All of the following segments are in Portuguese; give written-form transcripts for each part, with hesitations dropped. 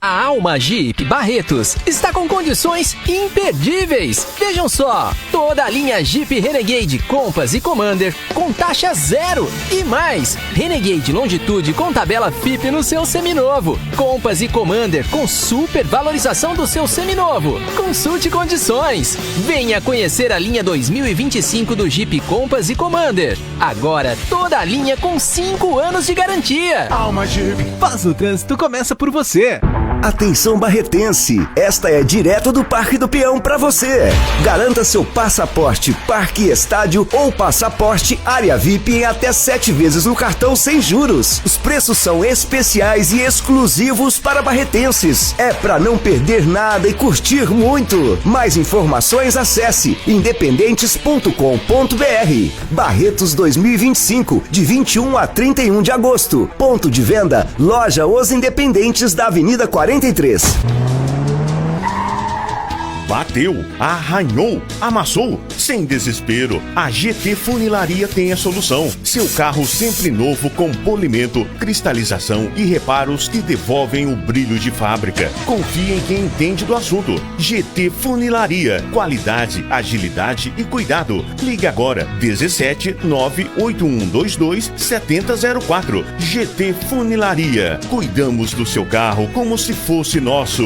A Alma Jeep Barretos está com condições imperdíveis. Vejam só, toda a linha Jeep Renegade, Compass e Commander com taxa zero. E mais, Renegade Longitude com tabela FIP no seu seminovo. Compass e Commander com super valorização do seu seminovo. Consulte condições. Venha conhecer a linha 2025 do Jeep Compass e Commander. Agora, toda a linha com 5 anos de garantia. Alma Jeep. Paz no Trânsito começa por você. Atenção barretense, esta é direto do Parque do Peão para você. Garanta seu passaporte Parque Estádio ou passaporte Área VIP em até 7 vezes no cartão sem juros. Os preços são especiais e exclusivos para barretenses. É para não perder nada e curtir muito. Mais informações acesse independentes.com.br. Barretos 2025, de 21 a 31 de agosto. Ponto de venda, loja Os Independentes da Avenida 43. Bateu, arranhou, amassou, sem desespero, a GT Funilaria tem a solução. Seu carro sempre novo com polimento, cristalização e reparos que devolvem o brilho de fábrica. Confie em quem entende do assunto. GT Funilaria, qualidade, agilidade e cuidado. Ligue agora, 17 98122 7004. GT Funilaria, cuidamos do seu carro como se fosse nosso.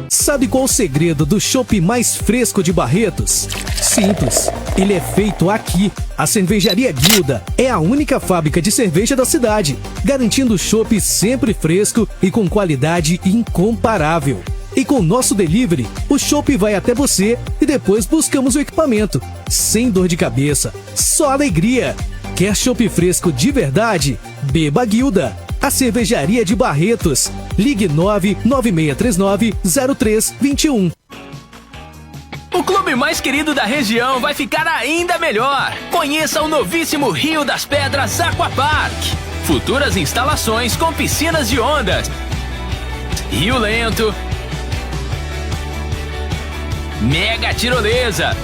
Sabe qual o segredo do chopp mais fresco de Barretos? Simples, ele é feito aqui. A Cervejaria Guilda é a única fábrica de cerveja da cidade, garantindo chopp sempre fresco e com qualidade incomparável. E com o nosso delivery, o chopp vai até você e depois buscamos o equipamento. Sem dor de cabeça, só alegria. Quer chopp fresco de verdade? Beba Guilda. A Cervejaria de Barretos. Ligue 99639-0321. O clube mais querido da região vai ficar ainda melhor. Conheça o novíssimo Rio das Pedras Aquapark. Futuras instalações com piscinas de ondas, rio lento, mega tirolesa,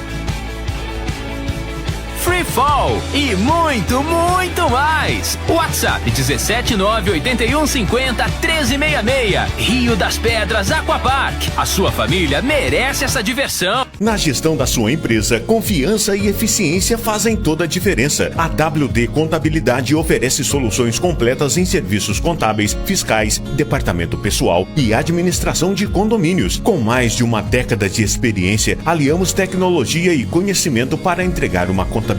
free fall e muito, muito mais. WhatsApp 17981501366. Rio das Pedras Aquapark. A sua família merece essa diversão. Na gestão da sua empresa, confiança e eficiência fazem toda a diferença. A WD Contabilidade oferece soluções completas em serviços contábeis, fiscais, departamento pessoal e administração de condomínios. Com mais de uma década de experiência, aliamos tecnologia e conhecimento para entregar uma contabilidade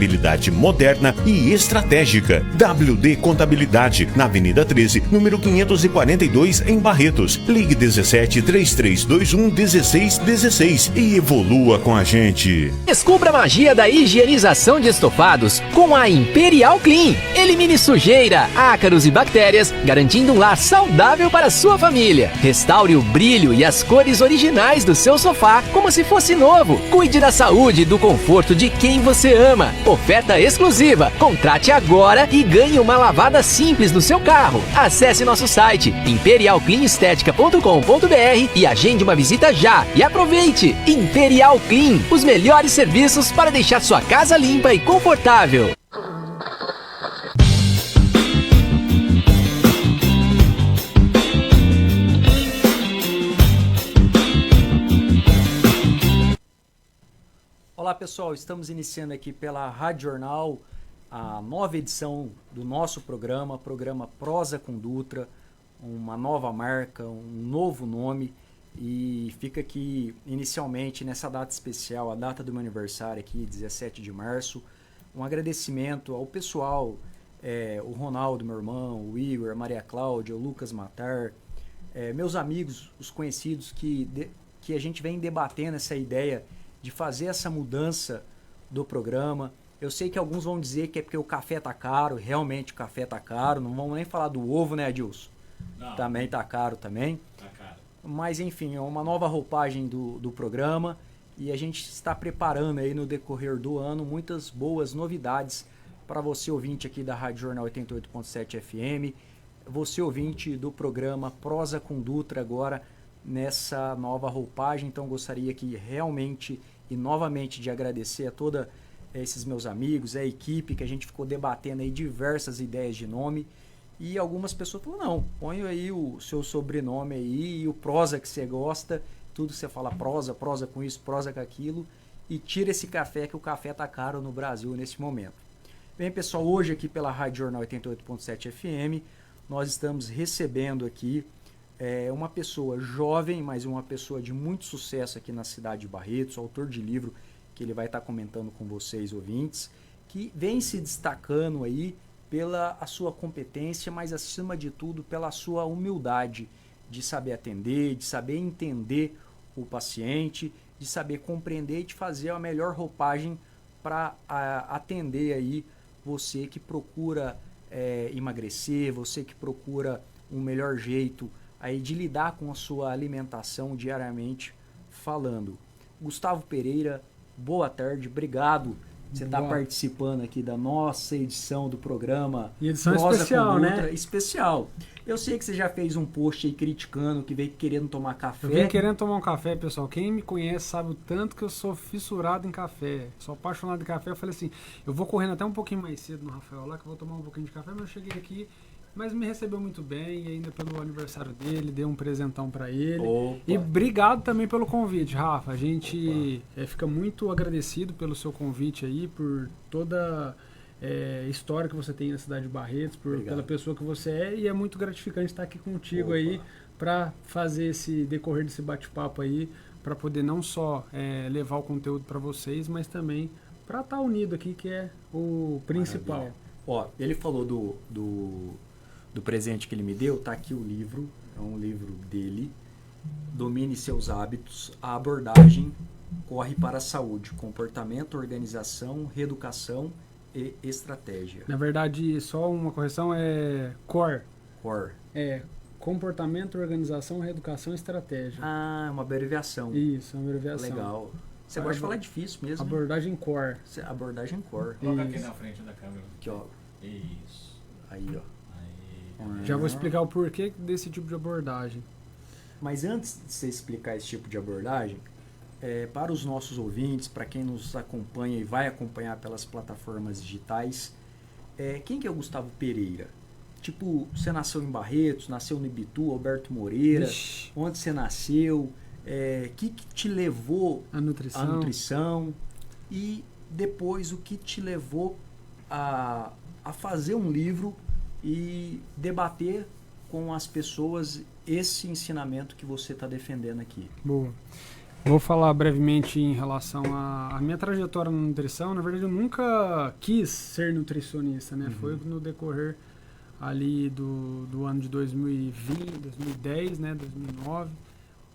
moderna e estratégica. WD Contabilidade, na Avenida 13, número 542, em Barretos. Ligue 17 3321 1616 e evolua com a gente. Descubra a magia da higienização de estofados com a Imperial Clean. Elimine sujeira, ácaros e bactérias, garantindo um lar saudável para a sua família. Restaure o brilho e as cores originais do seu sofá como se fosse novo. Cuide da saúde e do conforto de quem você ama. Oferta exclusiva. Contrate agora e ganhe uma lavada simples no seu carro. Acesse nosso site imperialcleanestetica.com.br e agende uma visita já. E aproveite! Imperial Clean, os melhores serviços para deixar sua casa limpa e confortável. Olá pessoal, estamos iniciando aqui pela Rádio Jornal a nova edição do nosso programa Prosa com Dutra, uma nova marca, um novo nome, e fica aqui inicialmente nessa data especial, a data do meu aniversário aqui, 17 de março, um agradecimento ao pessoal, o Ronaldo, meu irmão, o Igor, a Maria Cláudia, o Lucas Matar, meus amigos, os conhecidos que a gente vem debatendo essa ideia de fazer essa mudança do programa. Eu sei que alguns vão dizer que é porque o café tá caro, realmente o café tá caro, não vamos nem falar do ovo, né, Adilson? Não. Também tá caro também. Tá caro. Mas enfim, é uma nova roupagem do programa e a gente está preparando aí no decorrer do ano muitas boas novidades para você ouvinte aqui da Rádio Jornal 88.7 FM, você ouvinte do programa Prosa com Dutra agora nessa nova roupagem. Então gostaria aqui realmente e novamente de agradecer a todos esses meus amigos, a equipe, que a gente ficou debatendo aí diversas ideias de nome. E algumas pessoas falaram, não, põe aí o seu sobrenome aí e o prosa que você gosta, tudo que você fala prosa com isso, prosa com aquilo, e tira esse café, que o café tá caro no Brasil nesse momento. Bem, pessoal, hoje aqui pela Rádio Jornal 88.7 FM, nós estamos recebendo aqui uma pessoa jovem, mas uma pessoa de muito sucesso aqui na cidade de Barretos, autor de livro que ele vai estar comentando com vocês, ouvintes, que vem se destacando aí pela a sua competência, mas acima de tudo pela sua humildade de saber atender, de saber entender o paciente, de saber compreender e de fazer a melhor roupagem para atender aí você que procura emagrecer, você que procura um melhor jeito aí de lidar com a sua alimentação diariamente falando. Gustavo Pereira, boa tarde, obrigado. Você está participando aqui da nossa edição do programa. E edição Prosa especial, né? Especial. Eu sei que você já fez um post aí criticando, que veio querendo tomar café. Eu vim querendo tomar um café, pessoal. Quem me conhece sabe o tanto que eu sou fissurado em café. Sou apaixonado em café. Eu falei assim, eu vou correndo até um pouquinho mais cedo no Rafael lá, que eu vou tomar um pouquinho de café, mas eu cheguei aqui, mas me recebeu muito bem, e ainda pelo aniversário dele, dei um presentão pra ele. Opa. E obrigado também pelo convite, Rafa. A gente fica muito agradecido pelo seu convite aí, por toda história que você tem na cidade de Barretos, pela pessoa que você é, e é muito gratificante estar aqui contigo aí para fazer esse decorrer desse bate-papo aí, para poder não só levar o conteúdo para vocês, mas também para estar unido aqui, que é o principal. Maravilha. Ó, ele falou do presente que ele me deu, tá aqui o livro, é um livro dele, Domine Seus Hábitos, a abordagem corre para a saúde, comportamento, organização, reeducação e estratégia. Na verdade, só uma correção, é CORE. CORE. É comportamento, organização, reeducação e estratégia. Ah, uma abreviação. Isso, uma abreviação. Legal. Você gosta de falar difícil mesmo. Abordagem CORE. Abordagem CORE. Coloca aqui na frente da câmera. Aqui, ó. Isso. Aí, ó. Já vou explicar o porquê desse tipo de abordagem. Mas antes de você explicar esse tipo de abordagem, para os nossos ouvintes, para quem nos acompanha e vai acompanhar pelas plataformas digitais, quem que é o Gustavo Pereira? Tipo, você nasceu em Barretos, nasceu no Ibitu, Alberto Moreira, onde você nasceu, que te levou à nutrição e depois o que te levou a fazer um livro e debater com as pessoas esse ensinamento que você está defendendo aqui. Boa. Vou falar brevemente em relação à minha trajetória na nutrição. Na verdade, eu nunca quis ser nutricionista, né? Uhum. Foi no decorrer ali do ano de 2020, 2010, né? 2009,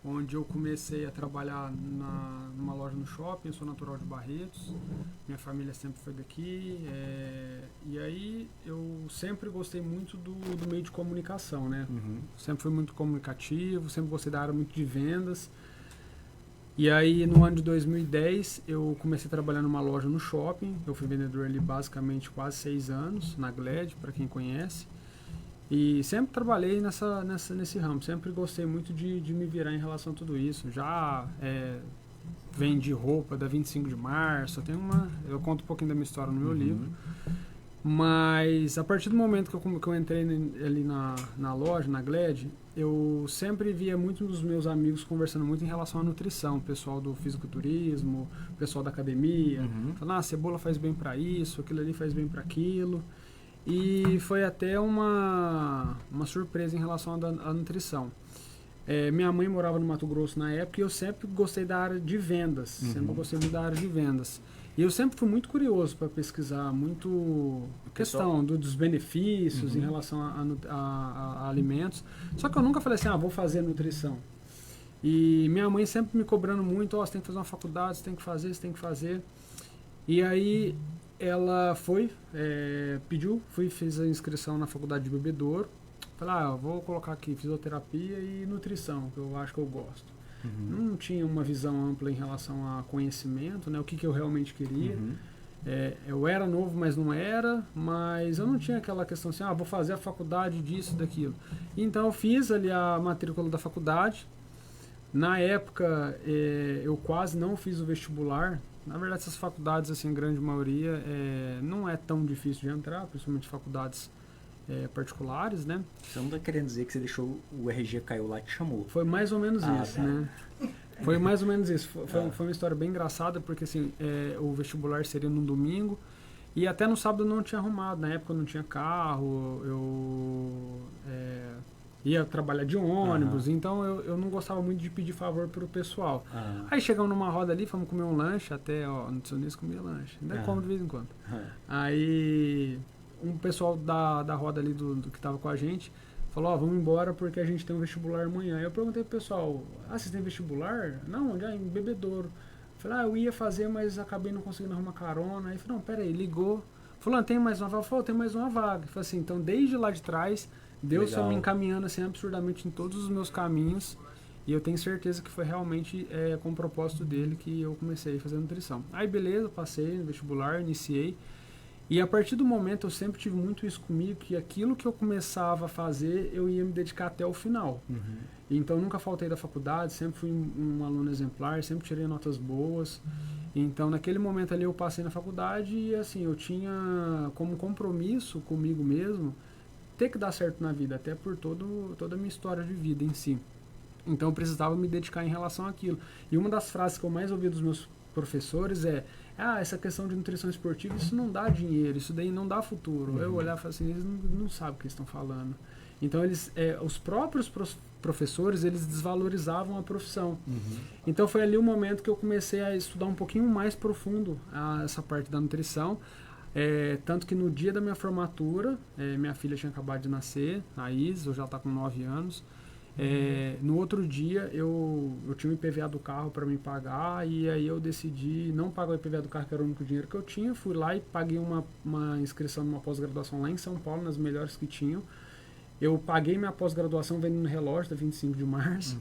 onde eu comecei a trabalhar numa loja no shopping. Eu sou natural de Barretos, minha família sempre foi daqui, e aí eu sempre gostei muito do meio de comunicação, né? Uhum. Sempre fui muito comunicativo, sempre gostei da área muito de vendas. E aí no ano de 2010 eu comecei a trabalhar numa loja no shopping. Eu fui vendedor ali basicamente quase 6 anos, na Gled, para quem conhece. E sempre trabalhei nesse ramo, sempre gostei muito de me virar em relação a tudo isso. Já vendi roupa da 25 de março, eu conto um pouquinho da minha história no meu livro. Mas a partir do momento que eu entrei ali na loja, na Gled, eu sempre via muitos dos meus amigos conversando muito em relação à nutrição, o pessoal do fisiculturismo, o pessoal da academia, falando, a cebola faz bem para isso, aquilo ali faz bem para aquilo. E foi até uma surpresa em relação à nutrição. Minha mãe morava no Mato Grosso na época e eu sempre gostei da área de vendas. Sempre gostei muito da área de vendas. E eu sempre fui muito curioso para pesquisar muito a questão dos benefícios em relação a alimentos. Só que eu nunca falei assim, vou fazer nutrição. E minha mãe sempre me cobrando muito, você tem que fazer uma faculdade, você tem que fazer. E aí ela fiz a inscrição na faculdade de Bebedouro. Falei, vou colocar aqui fisioterapia e nutrição, que eu acho que eu gosto. Não tinha uma visão ampla em relação a conhecimento, né? O que eu realmente queria. Eu era novo, mas não era, mas eu não tinha aquela questão assim, vou fazer a faculdade disso, daquilo. Então eu fiz ali a matrícula da faculdade Na época, eu quase não fiz o vestibular. Na verdade, essas faculdades, assim, grande maioria, não é tão difícil de entrar, principalmente faculdades particulares, né? Você não tá querendo dizer que você deixou o RG caiu lá e te chamou. Foi mais ou menos isso, tá. né? Foi mais ou menos isso. Foi uma história bem engraçada, porque assim, o vestibular seria num domingo, e até no sábado eu não tinha arrumado. Na época eu não tinha carro, eu ia trabalhar de ônibus, então eu não gostava muito de pedir favor pro pessoal. Aí chegamos numa roda ali, fomos comer um lanche, até, ó, nutricionista comia lanche, ainda como de vez em quando. Aí um pessoal da roda ali do que tava com a gente falou, ó, vamos embora porque a gente tem um vestibular amanhã. Aí eu perguntei pro pessoal, vocês têm vestibular? Não, já em Bebedouro. Falei, eu ia fazer, mas acabei não conseguindo arrumar carona. Aí falei, não, peraí, ligou. Falou, tem mais uma vaga? Falou, tem mais uma vaga. Falei assim, então desde lá de trás, Deus foi me encaminhando assim absurdamente em todos os meus caminhos. E eu tenho certeza que foi realmente com o propósito dele que eu comecei a fazer nutrição. Aí beleza, passei no vestibular, iniciei. E a partir do momento eu sempre tive muito isso comigo, que aquilo que eu começava a fazer, eu ia me dedicar até o final. Então nunca faltei da faculdade, sempre fui um aluno exemplar, sempre tirei notas boas. Então naquele momento ali eu passei na faculdade e assim, eu tinha como compromisso comigo mesmo ter que dar certo na vida, até por toda a minha história de vida em si. Então eu precisava me dedicar em relação àquilo. E uma das frases que eu mais ouvi dos meus professores essa questão de nutrição esportiva, isso não dá dinheiro, isso daí não dá futuro. Eu olhava e falava assim, eles não sabem o que eles estão falando. Então os próprios professores, eles desvalorizavam a profissão. Então foi ali o momento que eu comecei a estudar um pouquinho mais profundo essa parte da nutrição. Tanto que no dia da minha formatura, minha filha tinha acabado de nascer, a Is, eu já está com 9 anos. No outro dia eu tinha o IPVA do carro para me pagar, e aí eu decidi não pagar o IPVA do carro, que era o único dinheiro que eu tinha. Fui lá e paguei uma inscrição numa pós-graduação lá em São Paulo, nas melhores que tinham. Eu paguei minha pós-graduação vendendo relógio da 25 de março.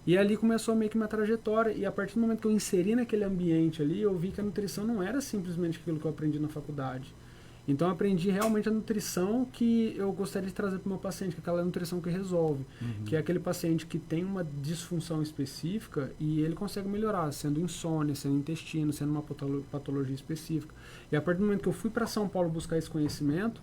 E ali começou meio que minha trajetória, e a partir do momento que eu inseri naquele ambiente ali, eu vi que a nutrição não era simplesmente aquilo que eu aprendi na faculdade. Então eu aprendi realmente a nutrição que eu gostaria de trazer para o meu paciente, que é aquela nutrição que resolve, que é aquele paciente que tem uma disfunção específica e ele consegue melhorar, sendo insônia, sendo intestino, sendo uma patologia específica. E a partir do momento que eu fui para São Paulo buscar esse conhecimento,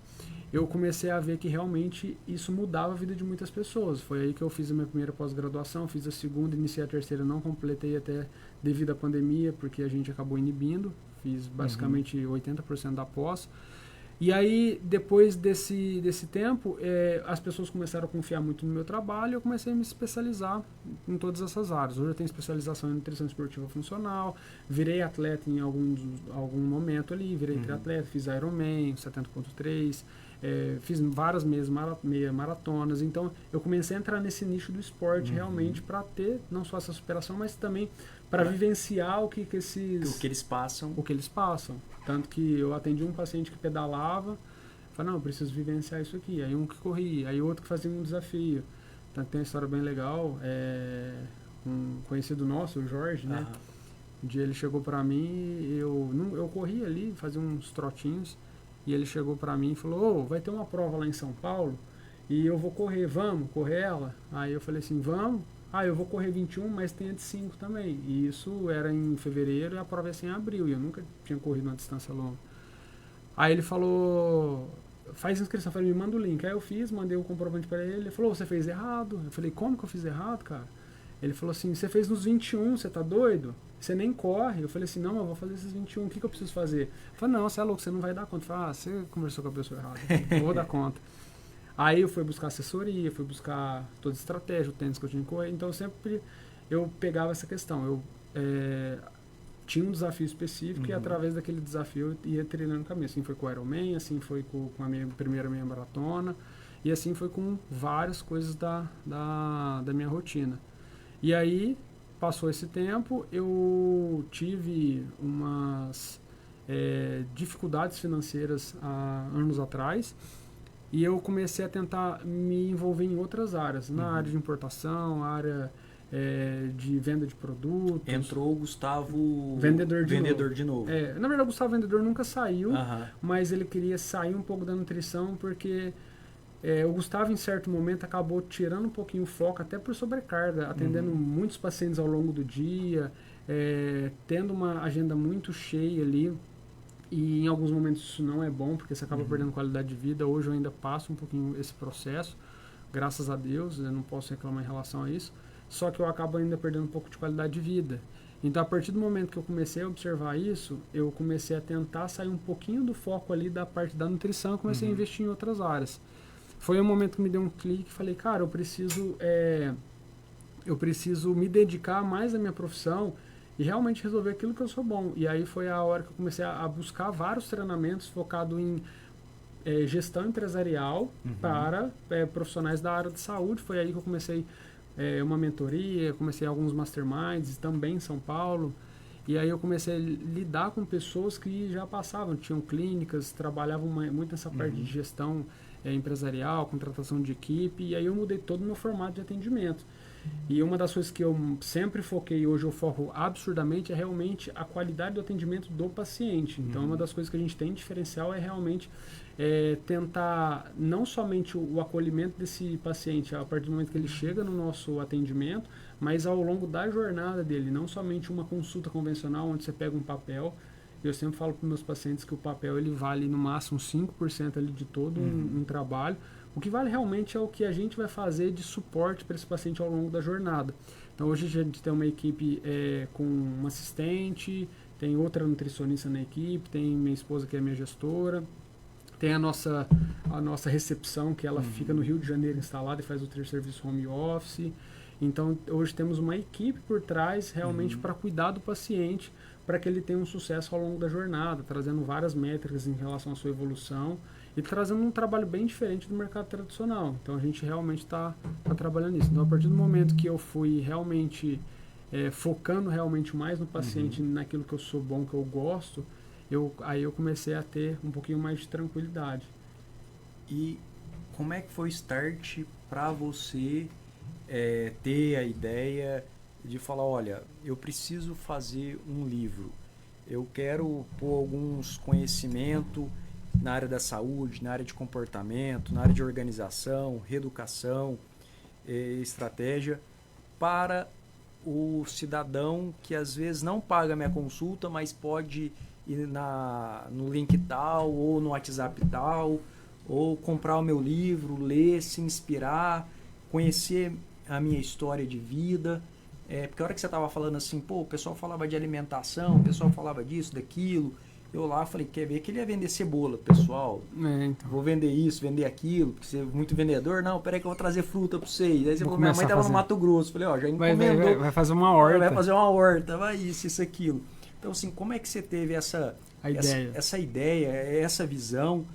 eu comecei a ver que realmente isso mudava a vida de muitas pessoas. Foi aí que eu fiz a minha primeira pós-graduação, fiz a segunda, iniciei a terceira, não completei até devido à pandemia, porque a gente acabou inibindo, fiz basicamente 80% da pós. E aí, depois desse tempo, as pessoas começaram a confiar muito no meu trabalho, eu comecei a me especializar em todas essas áreas. Hoje eu tenho especialização em nutrição esportiva funcional, virei atleta em algum momento ali, virei triatleta, fiz Ironman, 70.3, fiz várias meia maratonas. Então, eu comecei a entrar nesse nicho do esporte realmente para ter não só essa superação, mas também para vivenciar o que eles passam. Tanto que eu atendi um paciente que pedalava, falei, não, eu preciso vivenciar isso aqui. Aí um que corria, aí outro que fazia um desafio. Tanto que tem uma história bem legal, um conhecido nosso, o Jorge, né? Um dia ele chegou pra mim, eu corria ali, fazia uns trotinhos, e ele chegou pra mim e falou, vai ter uma prova lá em São Paulo, e eu vou correr, vamos correr ela? Aí eu falei assim, vamos. Eu vou correr 21, mas tem a de 5 também. E isso era em fevereiro e a prova ia ser em abril. E eu nunca tinha corrido uma distância longa. Aí ele falou, faz inscrição. Eu falei, me manda o link. Aí eu fiz, mandei o comprovante para ele. Ele falou, você fez errado. Eu falei, como que eu fiz errado, cara? Ele falou assim, você fez nos 21, você tá doido? Você nem corre. Eu falei assim, não, eu vou fazer esses 21. O que eu preciso fazer? Eu falei, não, você é louco, você não vai dar conta. Eu falei, você conversou com a pessoa errada. Eu vou dar conta. Aí eu fui buscar assessoria, fui buscar toda a estratégia, o tênis que eu tinha que correr. Então sempre eu pegava essa questão. Eu tinha um desafio específico e através daquele desafio eu ia treinando o caminho. Assim foi com o Ironman, assim foi com a minha primeira meia maratona e assim foi com várias coisas da minha rotina. E aí passou esse tempo, eu tive umas dificuldades financeiras há anos atrás. E eu comecei a tentar me envolver em outras áreas, na área de importação, área de venda de produtos. Entrou o Gustavo vendedor de novo. Na verdade, o Gustavo vendedor nunca saiu, mas ele queria sair um pouco da nutrição porque o Gustavo, em certo momento, acabou tirando um pouquinho o foco, até por sobrecarga, atendendo muitos pacientes ao longo do dia, tendo uma agenda muito cheia ali. E em alguns momentos isso não é bom, porque você acaba perdendo qualidade de vida. Hoje eu ainda passo um pouquinho esse processo, graças a Deus, eu não posso reclamar em relação a isso. Só que eu acabo ainda perdendo um pouco de qualidade de vida. Então, a partir do momento que eu comecei a observar isso, eu comecei a tentar sair um pouquinho do foco ali da parte da nutrição e comecei a investir em outras áreas. Foi um momento que me deu um clique e falei, cara, eu preciso me dedicar mais à minha profissão e realmente resolver aquilo que eu sou bom. E aí foi a hora que eu comecei a buscar vários treinamentos focados em gestão empresarial para profissionais da área de saúde. Foi aí que eu comecei uma mentoria, comecei alguns masterminds também em São Paulo. E aí eu comecei a lidar com pessoas que já passavam, tinham clínicas, trabalhavam muito nessa parte de gestão empresarial, contratação de equipe. E aí eu mudei todo o meu formato de atendimento. E uma das coisas que eu sempre foquei e hoje eu foco absurdamente é realmente a qualidade do atendimento do paciente. Então, uma das coisas que a gente tem diferencial é realmente tentar não somente o acolhimento desse paciente a partir do momento que ele chega no nosso atendimento, mas ao longo da jornada dele, não somente uma consulta convencional onde você pega um papel. Eu sempre falo para os meus pacientes que o papel ele vale no máximo 5% ali de todo um trabalho. O que vale realmente é o que a gente vai fazer de suporte para esse paciente ao longo da jornada. Então hoje a gente tem uma equipe com um assistente, tem outra nutricionista na equipe, tem minha esposa que é minha gestora, tem a nossa recepção que ela fica no Rio de Janeiro instalada e faz o serviço home office. Então hoje temos uma equipe por trás realmente para cuidar do paciente, para que ele tenha um sucesso ao longo da jornada, trazendo várias métricas em relação à sua evolução e trazendo um trabalho bem diferente do mercado tradicional. Então a gente realmente está trabalhando nisso. Então a partir do momento que eu fui realmente focando realmente mais no paciente, naquilo que eu sou bom, que eu gosto, aí eu comecei a ter um pouquinho mais de tranquilidade. E como é que foi o start para você ter a ideia de falar, olha, eu preciso fazer um livro, eu quero pôr alguns conhecimentos na área da saúde, na área de comportamento, na área de organização, reeducação, estratégia, para o cidadão que às vezes não paga minha consulta, mas pode ir no link tal, ou no WhatsApp tal, ou comprar o meu livro, ler, se inspirar, conhecer a minha história de vida. Porque a hora que você estava falando assim, o pessoal falava de alimentação, o pessoal falava disso, daquilo. Eu lá falei, quer ver que ele ia vender cebola, pessoal. Então. Vou vender isso, vender aquilo, porque você é muito vendedor. Não, peraí que eu vou trazer fruta para vocês. Aí minha mãe estava no Mato Grosso. Falei, já encomendou. Vai fazer uma horta. Vai fazer uma horta, vai isso, aquilo. Então, assim, como é que você teve essa ideia, essa visão?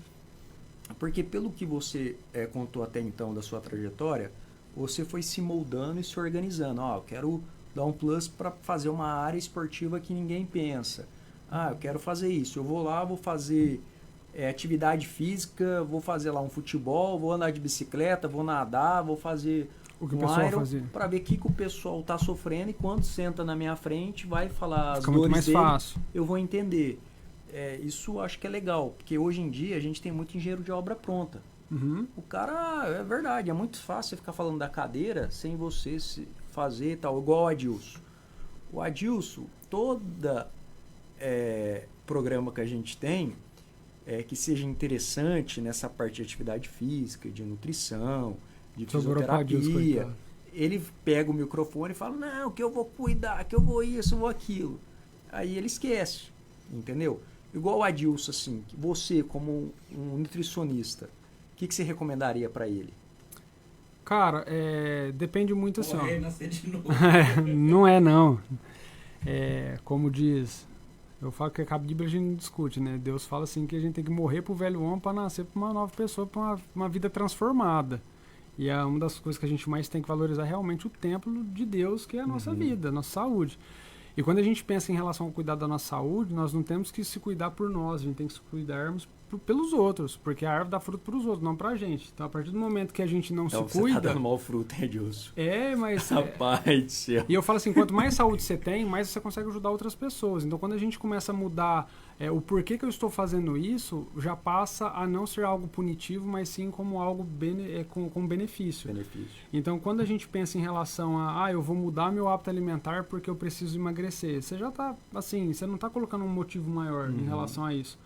Porque pelo que você contou até então da sua trajetória, você foi se moldando e se organizando. Eu quero dar um plus para fazer uma área esportiva que ninguém pensa. Eu quero fazer isso. Eu vou lá, vou fazer atividade física, vou fazer lá um futebol, vou andar de bicicleta, vou nadar, vou fazer o que o pessoal fazia. Para ver o que o pessoal está sofrendo e quando senta na minha frente vai falar as dores muito mais dele, fácil. Eu vou entender. Isso acho que é legal, porque hoje em dia a gente tem muito engenheiro de obra pronta. O cara, é verdade, é muito fácil você ficar falando da cadeira sem você fazer tal, igual o Adilson. O Adilson, toda programa que a gente tem que seja interessante nessa parte de atividade física, de nutrição, de fisioterapia, ele pega o microfone e fala, não, que eu vou cuidar, que eu vou isso, eu vou aquilo. Aí ele esquece, entendeu? Igual o Adilson, assim, que você como um nutricionista, o que você recomendaria para ele? Cara, depende muito assim. Nascer de novo. Não é, não. Como diz, eu falo que a Bíblia a gente não discute, né? Deus fala assim que a gente tem que morrer pro velho homem para nascer para uma nova pessoa, para uma vida transformada. E uma das coisas que a gente mais tem que valorizar é realmente o templo de Deus, que é a nossa vida, a nossa saúde. E quando a gente pensa em relação ao cuidado da nossa saúde, nós não temos que se cuidar por nós, a gente tem que se cuidarmos pelos outros, porque a árvore dá fruto para os outros, não pra gente. Então, a partir do momento que a gente não Então, se cuida... Você tá dando mau fruto, hein, Edilson? mas... Rapaz do céu. E eu falo assim, quanto mais saúde você tem, mais você consegue ajudar outras pessoas. Então, quando a gente começa a mudar o porquê que eu estou fazendo isso, já passa a não ser algo punitivo, mas sim como algo com benefício. Então, quando a gente pensa em relação a, eu vou mudar meu hábito alimentar porque eu preciso emagrecer, você já tá, assim, você não está colocando um motivo maior em relação a isso.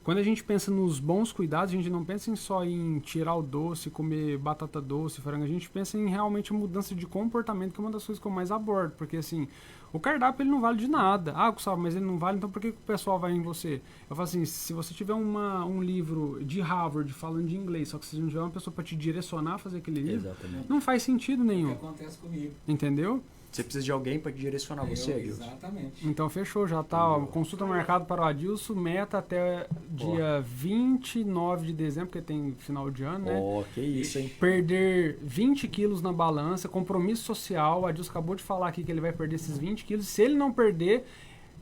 Quando a gente pensa nos bons cuidados, a gente não pensa só em tirar o doce, comer batata doce, frango. A gente pensa em realmente mudança de comportamento, que é uma das coisas que eu mais abordo. Porque, assim, o cardápio ele não vale de nada. Gustavo, mas ele não vale, então por que o pessoal vai em você? Eu falo assim, se você tiver um livro de Harvard falando de inglês, só que se não tiver uma pessoa para te direcionar a fazer aquele livro, Exatamente. não faz sentido nenhum. É o que acontece comigo. Entendeu? Você precisa de alguém para direcionar você, Edilson. Exatamente. Então fechou, já tá. Consulta marcada para o Adilson, meta até dia 29 de dezembro, porque tem final de ano, né? Que isso, hein? Perder 20 quilos na balança, compromisso social. O Adilson acabou de falar aqui que ele vai perder esses 20 quilos. Se ele não perder,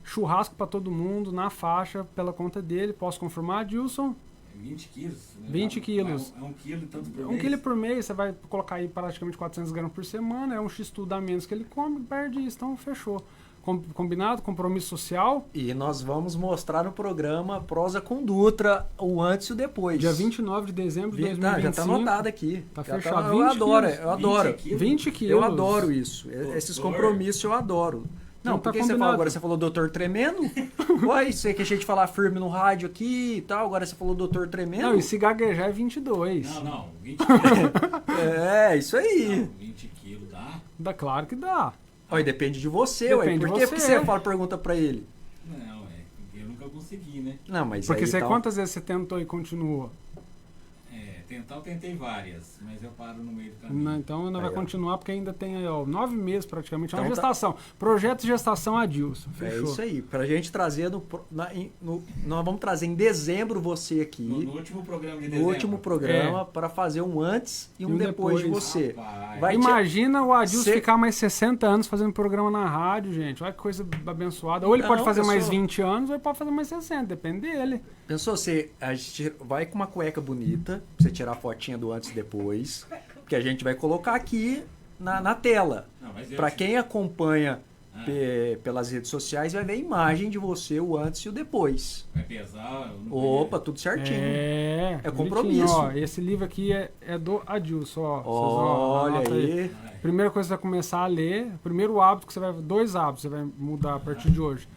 churrasco para todo mundo, na faixa, pela conta dele. Posso confirmar, Adilson? 20 quilos. Né? 20 quilos. É 1 quilo e tanto por mês. 1 quilo por mês, você vai colocar aí praticamente 400 gramas por semana, é um X tudo a menos que ele come, perde isso, então fechou. Combinado? Compromisso social. E nós vamos mostrar no programa Prosa com Dutra o antes e o depois. Dia 29 de dezembro de 2025. Já tá anotado aqui. Tá Já fechado. eu adoro. 20 quilos. Eu adoro isso. Esses compromissos eu adoro. Não, tá porque você falou agora, você falou doutor tremendo? Uai, você que a gente falar firme no rádio aqui e tal, agora você falou doutor tremendo? Não, e se gaguejar é 22. Não, 20 quilos. Isso aí. Não, 20 quilos dá? Dá, claro que dá. Ué, depende de você, ué. Por que você pergunta pra ele? Não, eu nunca consegui, né? Não, mas porque aí, você, então... quantas vezes você tentou e continuou? Tentar eu tentei várias, mas eu paro no meio do caminho. Não, então não vai continuar porque ainda tem aí, 9 meses praticamente. É uma Então gestação. Projeto de gestação Adilson. Fechou. É isso aí. Pra gente trazer nós vamos trazer em dezembro você aqui. No último programa de dezembro. No último programa, para fazer um antes e um depois de você. Imagina o Adilson ficar mais 60 anos fazendo programa na rádio, gente. Olha que coisa abençoada. Ou ele pode fazer mais 20 anos, ou ele pode fazer mais 60. Depende dele. Pensou, a gente vai com uma cueca bonita, pra você tirar a fotinha do antes e depois, que a gente vai colocar aqui na tela. Para quem acompanha pelas redes sociais, vai ver a imagem de você, o antes e o depois. Vai pesar? Opa, tudo certinho. É compromisso. Ó, esse livro aqui é do Adilson. Olha aí. Primeira coisa que você vai começar a ler, primeiro hábito que você vai... 2 hábitos você vai mudar a partir de hoje.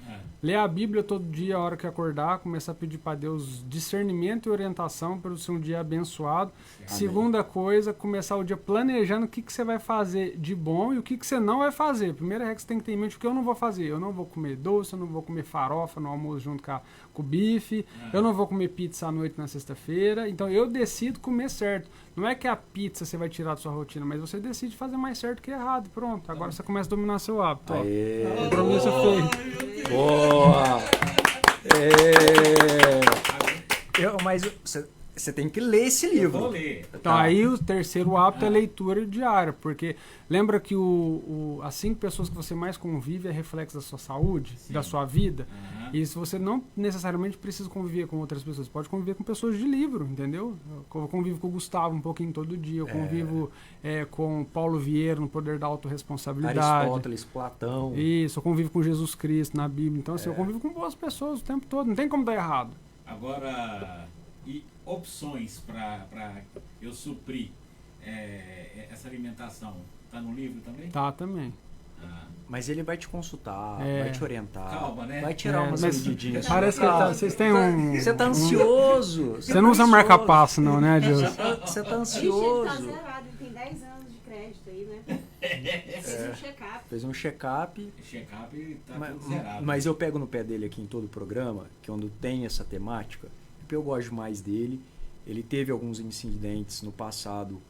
Ler a Bíblia todo dia, a hora que acordar, começar a pedir para Deus discernimento e orientação para o seu dia abençoado. Amém. Segunda coisa, começar o dia planejando o que você vai fazer de bom e o que você não vai fazer. Primeira regra que você tem que ter em mente o que eu não vou fazer. Eu não vou comer doce, eu não vou comer farofa no almoço junto com o bife, eu não vou comer pizza à noite na sexta-feira. Então eu decido comer certo. Não é que a pizza você vai tirar da sua rotina, mas você decide fazer mais certo que errado. Pronto, agora você começa a dominar seu hábito. Compromisso feito. Boa! Mas você tem que ler esse livro. Eu vou ler. Então aí o terceiro hábito é leitura diária, porque lembra que as 5 pessoas que você mais convive é reflexo da sua saúde, da sua vida, e se você não necessariamente precisa conviver com outras pessoas, pode conviver com pessoas de livro, entendeu? Eu convivo com o Gustavo um pouquinho todo dia, eu convivo com Paulo Vieira no Poder da Autorresponsabilidade. Aristóteles, Platão. Isso, eu convivo com Jesus Cristo na Bíblia, então assim, eu convivo com boas pessoas o tempo todo, não tem como dar errado. Agora, e opções para eu suprir essa alimentação, tá no livro também? Tá, também. Mas ele vai te consultar, vai te orientar, calma, né? vai tirar umas medidinhas. Parece que vocês têm Você tá ansioso. Você não usa marca-passo não, né, Deus? Você tá ansioso. Ele tá zerado, ele tem 10 anos de crédito aí, né? Fez um check-up. Fez um check-up. Check-up tá tudo zerado. Mas eu pego no pé dele aqui em todo o programa, que quando tem essa temática, porque eu gosto mais dele. Ele teve alguns incidentes no passado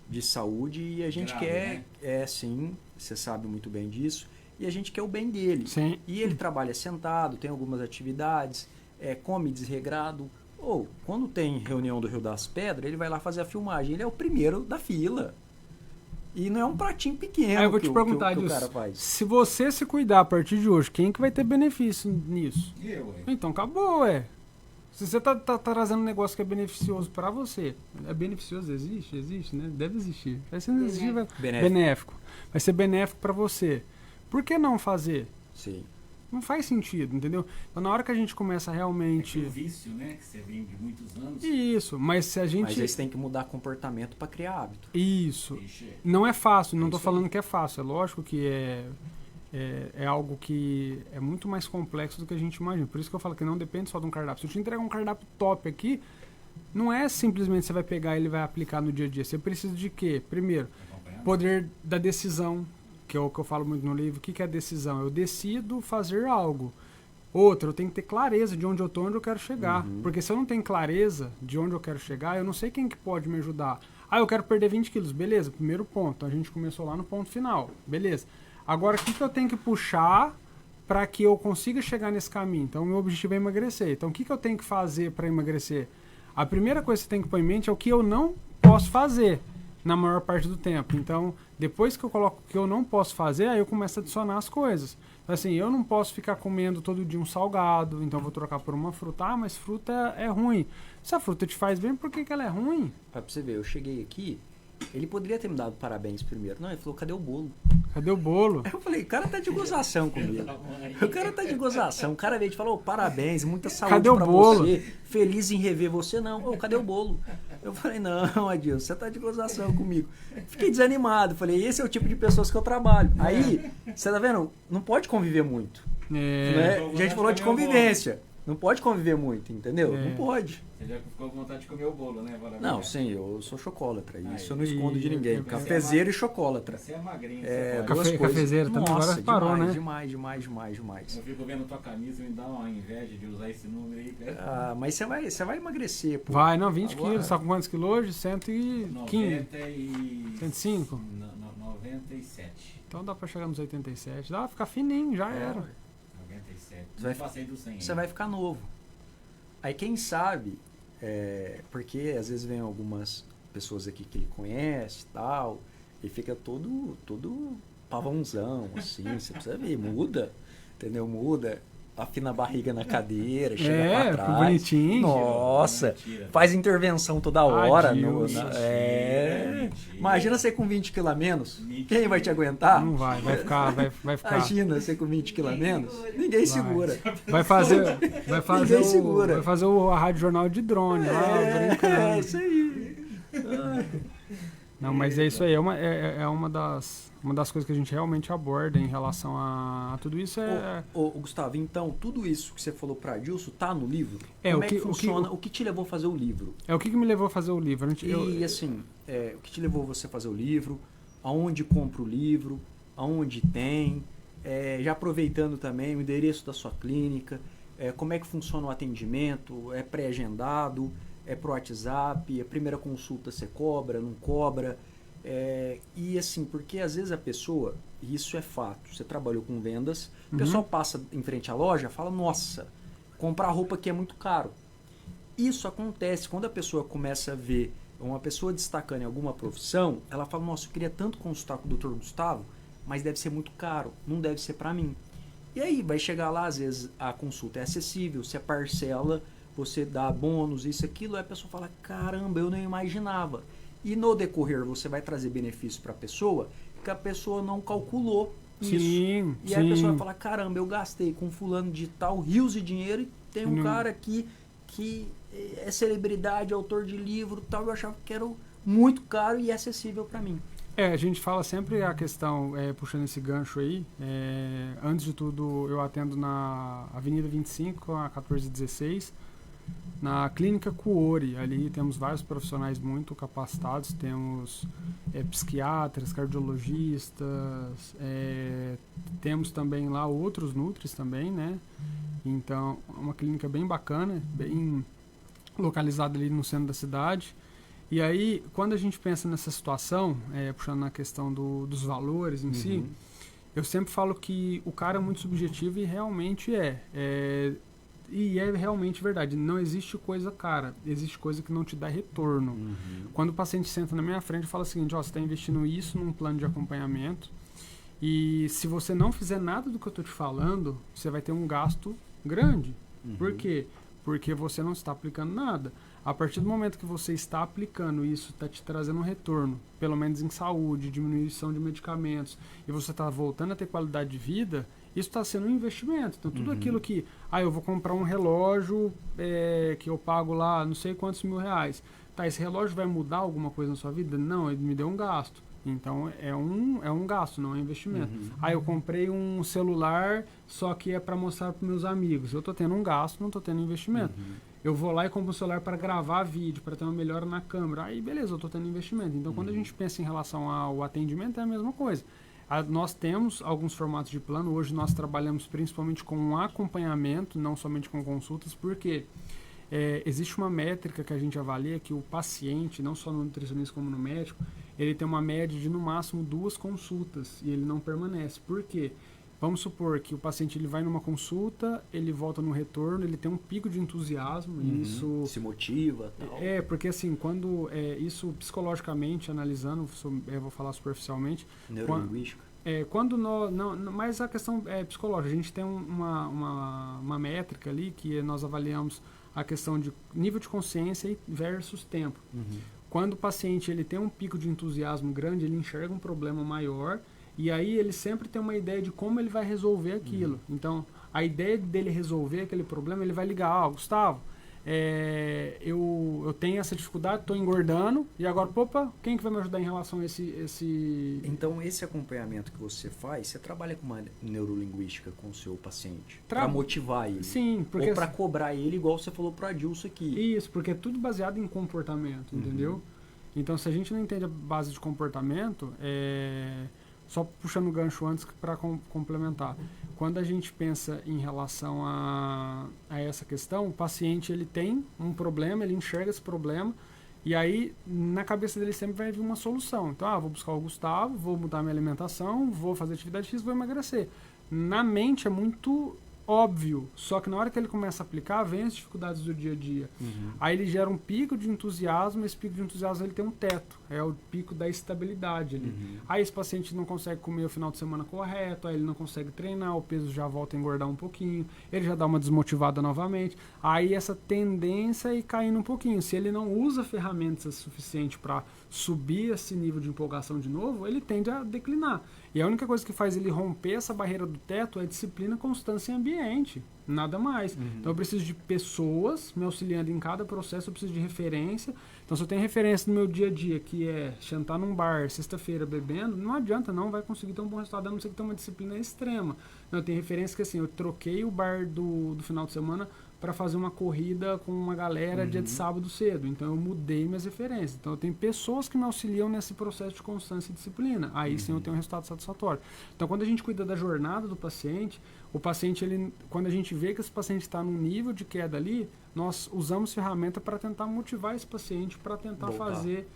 de saúde e a gente quer, sim, você sabe muito bem disso, e a gente quer o bem dele. Sim. E ele trabalha sentado, tem algumas atividades, come desregrado, ou quando tem reunião do Rio das Pedras, ele vai lá fazer a filmagem, ele é o primeiro da fila. E não é um pratinho pequeno. Aí eu vou te perguntar, que o cara faz. Se você se cuidar a partir de hoje, quem que vai ter benefício nisso? Eu, Então acabou, Se você tá trazendo um negócio que é beneficioso para você, é beneficioso, existe, né? Deve existir. Vai ser benéfico. Vai ser benéfico para você. Por que não fazer? Sim. Não faz sentido, entendeu? Então, na hora que a gente começa realmente... É o vício, né? Que você vem de muitos anos. Isso, mas se a gente... Mas aí você tem que mudar comportamento para criar hábito. Isso. Não é fácil, não tô falando que é fácil. É lógico que é algo que é muito mais complexo do que a gente imagina. Por isso que eu falo que não depende só de um cardápio. Se eu te entregar um cardápio top aqui, não é simplesmente você vai pegar e ele vai aplicar no dia a dia. Você precisa de quê? Primeiro, poder da decisão, que é o que eu falo muito no livro. O que é a decisão? Eu decido fazer algo. Outra, eu tenho que ter clareza de onde eu tô, onde eu quero chegar. Porque se eu não tenho clareza de onde eu quero chegar, eu não sei quem que pode me ajudar. Ah, eu quero perder 20 quilos. Beleza, primeiro ponto. A gente começou lá no ponto final. Beleza. Agora, o que eu tenho que puxar para que eu consiga chegar nesse caminho? Então, o meu objetivo é emagrecer. Então, o que eu tenho que fazer para emagrecer? A primeira coisa que você tem que pôr em mente é o que eu não posso fazer na maior parte do tempo. Então, depois que eu coloco o que eu não posso fazer, aí eu começo a adicionar as coisas. Então, assim, eu não posso ficar comendo todo dia um salgado, então vou trocar por uma fruta. Ah, mas fruta é ruim. Se a fruta te faz bem, por que ela é ruim? Pra você ver, eu cheguei aqui, ele poderia ter me dado parabéns primeiro. Não, ele falou, cadê o bolo? Cadê o bolo? Aí eu falei, o cara tá de gozação comigo. O cara tá de gozação. O cara veio e te falou, parabéns, muita saúde cadê o pra bolo? você. Feliz em rever você. Não, cadê o bolo? Eu falei, não, Adilson, você tá de gozação comigo. Fiquei desanimado. Falei, esse é o tipo de pessoas que eu trabalho. Aí, você tá vendo? Não pode conviver muito. Né? A gente falou de convivência. Não pode conviver muito, entendeu? Não pode. Você já ficou com vontade de comer o bolo, né? Não, sim, eu sou chocolatra. Isso eu não escondo de ninguém. Cafezeiro e chocolatra. Você é magrinho. Cafezeiro também. Nossa, agora parou, né? Demais. Eu fico vendo tua camisa e me dá uma inveja de usar esse número aí, cara. Ah, mas você vai emagrecer, pô. Vai, não, 20 quilos. Você tá com quantos quilos hoje? 115? 105? 97. Então dá pra chegar nos 87. Dá pra ficar fininho, já era. 97. Passei do 100. Você vai ficar novo. Aí quem sabe, porque às vezes vem algumas pessoas aqui que ele conhece e tal, e fica todo pavãozão, assim, você precisa ver, muda, entendeu? Muda, afina a barriga na cadeira, chega pra trás. Bonitinho. Nossa, Mentira. faz intervenção toda hora. Mentira. Imagina você com 20 quilos a menos, Mentira. quem vai te aguentar? Não vai ficar. Imagina você com 20 quilos a menos, ninguém segura. Vai fazer Ninguém segura. Vai fazer a Rádio Jornal de drone lá, brincando. É isso aí. Não, mas é isso aí, é uma das coisas que a gente realmente aborda em relação a tudo isso. Ô, Gustavo, então, tudo isso que você falou pra Adilson tá no livro? Como é que funciona? O que te levou a fazer o livro? O que me levou a fazer o livro? O que te levou você a fazer o livro? Aonde compra o livro? Aonde tem? Já aproveitando também o endereço da sua clínica, como é que funciona o atendimento? É pré-agendado? É pro WhatsApp? A primeira consulta você cobra, não cobra? E assim, porque às vezes a pessoa, e isso é fato, você trabalhou com vendas, o pessoal passa em frente à loja e fala, nossa, comprar roupa aqui é muito caro. Isso acontece quando a pessoa começa a ver uma pessoa destacando em alguma profissão, ela fala, nossa, eu queria tanto consultar com o Dr. Gustavo, mas deve ser muito caro, não deve ser para mim. E aí vai chegar lá, às vezes a consulta é acessível, você parcela, você dá bônus, isso, aquilo, aí a pessoa fala, caramba, eu não imaginava. E no decorrer você vai trazer benefício para a pessoa que a pessoa não calculou isso. Sim, e aí a pessoa vai falar, caramba, eu gastei com fulano de tal rios de dinheiro e tem um cara aqui que é celebridade, autor de livro tal, eu achava que era muito caro e acessível para mim. A gente fala sempre a questão, puxando esse gancho aí, antes de tudo eu atendo na Avenida 25, a 1416, na Clínica Cuori. Ali temos vários profissionais muito capacitados, temos psiquiatras, cardiologistas, temos também lá outros nutris também, né? Então, é uma clínica bem bacana, bem localizada ali no centro da cidade. E aí, quando a gente pensa nessa situação, puxando na questão dos valores em si, eu sempre falo que o cara é muito subjetivo e realmente e é realmente verdade. Não existe coisa cara, existe coisa que não te dá retorno. Quando o paciente senta na minha frente e fala o seguinte, você está investindo isso num plano de acompanhamento e se você não fizer nada do que eu estou te falando, você vai ter um gasto grande. Por quê? porque você não está aplicando nada. A partir do momento que você está aplicando isso, está te trazendo um retorno, pelo menos em saúde, diminuição de medicamentos, e você está voltando a ter qualidade de vida, isso está sendo um investimento. Então, tudo aquilo que, eu vou comprar um relógio que eu pago lá não sei quantos R$1.000. Tá, esse relógio vai mudar alguma coisa na sua vida? Não, ele me deu um gasto. Então, é um gasto, não é um investimento. Eu comprei um celular, só que é para mostrar para meus amigos. Eu estou tendo um gasto, não estou tendo investimento. Eu vou lá e compro um celular para gravar vídeo, para ter uma melhora na câmera. Aí, beleza, eu estou tendo investimento. Então, quando a gente pensa em relação ao atendimento, é a mesma coisa. Nós temos alguns formatos de plano. Hoje nós trabalhamos principalmente com um acompanhamento, não somente com consultas, porque existe uma métrica que a gente avalia que o paciente, não só no nutricionista como no médico, ele tem uma média de no máximo 2 consultas e ele não permanece. Por quê? Vamos supor que o paciente ele vai numa consulta, ele volta no retorno, ele tem um pico de entusiasmo, e isso se motiva, tal. Porque assim, quando isso psicologicamente analisando, eu vou falar superficialmente, neurolinguística. Quando mas a questão é psicológica. A gente tem uma métrica ali que nós avaliamos a questão de nível de consciência versus tempo. Quando o paciente ele tem um pico de entusiasmo grande, ele enxerga um problema maior. E aí ele sempre tem uma ideia de como ele vai resolver aquilo. Então, a ideia dele resolver aquele problema, ele vai ligar, Gustavo, eu tenho essa dificuldade, estou engordando, e agora, quem que vai me ajudar em relação a esse... Então, esse acompanhamento que você faz, você trabalha com uma neurolinguística com o seu paciente? Para motivar ele? Sim. Porque ou para cobrar ele, igual você falou para Adilson aqui? Isso, porque é tudo baseado em comportamento, entendeu? Então, se a gente não entende a base de comportamento, só puxando o gancho antes para complementar. Quando a gente pensa em relação a essa questão, o paciente ele tem um problema, ele enxerga esse problema, e aí na cabeça dele sempre vai vir uma solução. Então, vou buscar o Gustavo, vou mudar minha alimentação, vou fazer atividade física, vou emagrecer. Na mente é muito óbvio, só que na hora que ele começa a aplicar, vem as dificuldades do dia a dia. Aí ele gera um pico de entusiasmo, esse pico de entusiasmo ele tem um teto, é o pico da estabilidade ali. Aí esse paciente não consegue comer o final de semana correto, aí ele não consegue treinar, o peso já volta a engordar um pouquinho, ele já dá uma desmotivada novamente, aí essa tendência é ir caindo um pouquinho. Se ele não usa ferramentas suficientes para subir esse nível de empolgação de novo, ele tende a declinar. E a única coisa que faz ele romper essa barreira do teto é disciplina, constância e ambiente. Nada mais. Então eu preciso de pessoas me auxiliando em cada processo, eu preciso de referência. Então se eu tenho referência no meu dia a dia, que é sentar num bar, sexta-feira, bebendo, não adianta, não vai conseguir ter um bom resultado, a não ser que tenha uma disciplina extrema. Não, eu tenho referência que assim, eu troquei o bar do final de semana para fazer uma corrida com uma galera dia de sábado cedo. Então eu mudei minhas referências. Então eu tenho pessoas que me auxiliam nesse processo de constância e disciplina. Aí sim eu tenho um resultado satisfatório. Então quando a gente cuida da jornada do paciente, o paciente, quando a gente vê que esse paciente está num nível de queda ali, nós usamos ferramenta para tentar motivar esse paciente, para tentar fazer...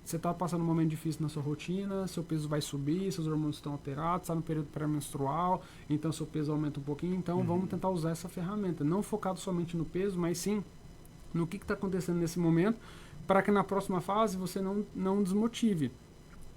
você está passando um momento difícil na sua rotina, seu peso vai subir, seus hormônios estão alterados, está no período pré-menstrual, então seu peso aumenta um pouquinho, então vamos tentar usar essa ferramenta, não focado somente no peso, mas sim no que está acontecendo nesse momento, para que na próxima fase você não desmotive.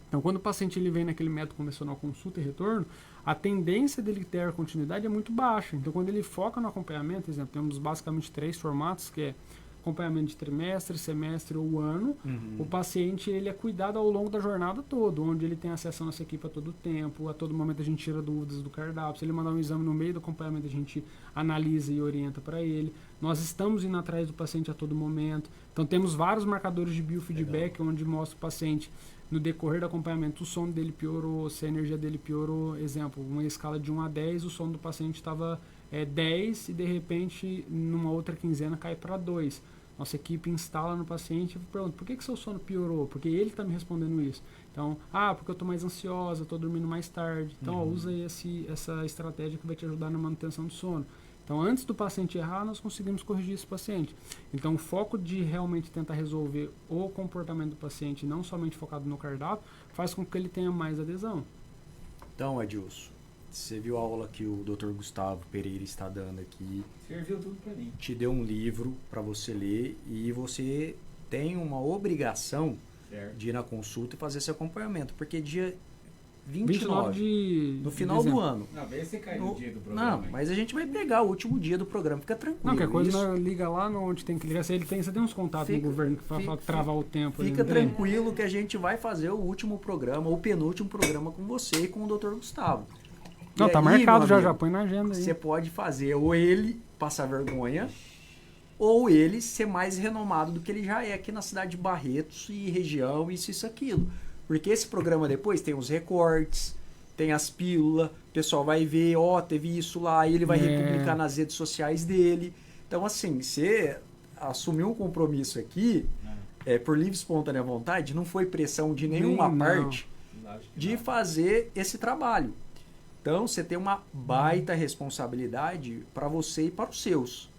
Então, quando o paciente ele vem naquele método convencional consulta e retorno, a tendência dele ter continuidade é muito baixa. Então, quando ele foca no acompanhamento, por exemplo, temos basicamente 3 formatos, que é acompanhamento de trimestre, semestre ou ano. O paciente ele é cuidado ao longo da jornada toda, onde ele tem acesso à nossa equipe a todo tempo, a todo momento a gente tira dúvidas do cardápio. Se ele mandar um exame no meio do acompanhamento, a gente analisa e orienta para ele. Nós estamos indo atrás do paciente a todo momento. Então temos vários marcadores de biofeedback, onde mostra o paciente no decorrer do acompanhamento, o sono dele piorou, se a energia dele piorou. Exemplo, uma escala de 1 a 10, o sono do paciente estava 10 e de repente numa outra quinzena cai para 2. Nossa equipe instala no paciente e pergunta, por que seu sono piorou? Porque ele está me respondendo isso. Então, porque eu estou mais ansiosa, estou dormindo mais tarde. Então, usa essa estratégia que vai te ajudar na manutenção do sono. Então, antes do paciente errar, nós conseguimos corrigir esse paciente. Então, o foco de realmente tentar resolver o comportamento do paciente, não somente focado no cardápio, faz com que ele tenha mais adesão. Então, Adilson, você viu a aula que o Dr. Gustavo Pereira está dando aqui. Serviu tudo para mim. Te deu um livro para você ler e você tem uma obrigação de ir na consulta e fazer esse acompanhamento. Porque 29 no final dezembro. do ano. Não, vê se cai no dia do programa. Não, mas a gente vai pegar o último dia do programa, fica tranquilo. Não, qualquer coisa isso. nós liga lá onde tem que ligar. Você tem uns contatos no governo que fala travar o tempo. Fica tranquilo que a gente vai fazer o último programa, o penúltimo programa com você e com o Dr. Gustavo. Não, E tá aí, marcado meu já, amigo, põe na agenda aí. Você pode fazer ou ele passar vergonha, ou ele ser mais renomado do que ele já é aqui na cidade de Barretos e região, isso, aquilo. Porque esse programa depois tem os recortes, tem as pílulas, o pessoal vai ver, teve isso lá, e ele vai republicar nas redes sociais dele. Então, assim, você assumiu um compromisso aqui, por livre e espontânea vontade, não foi pressão de nenhuma parte de fazer esse trabalho. Então, você tem uma baita responsabilidade para você e para os seus.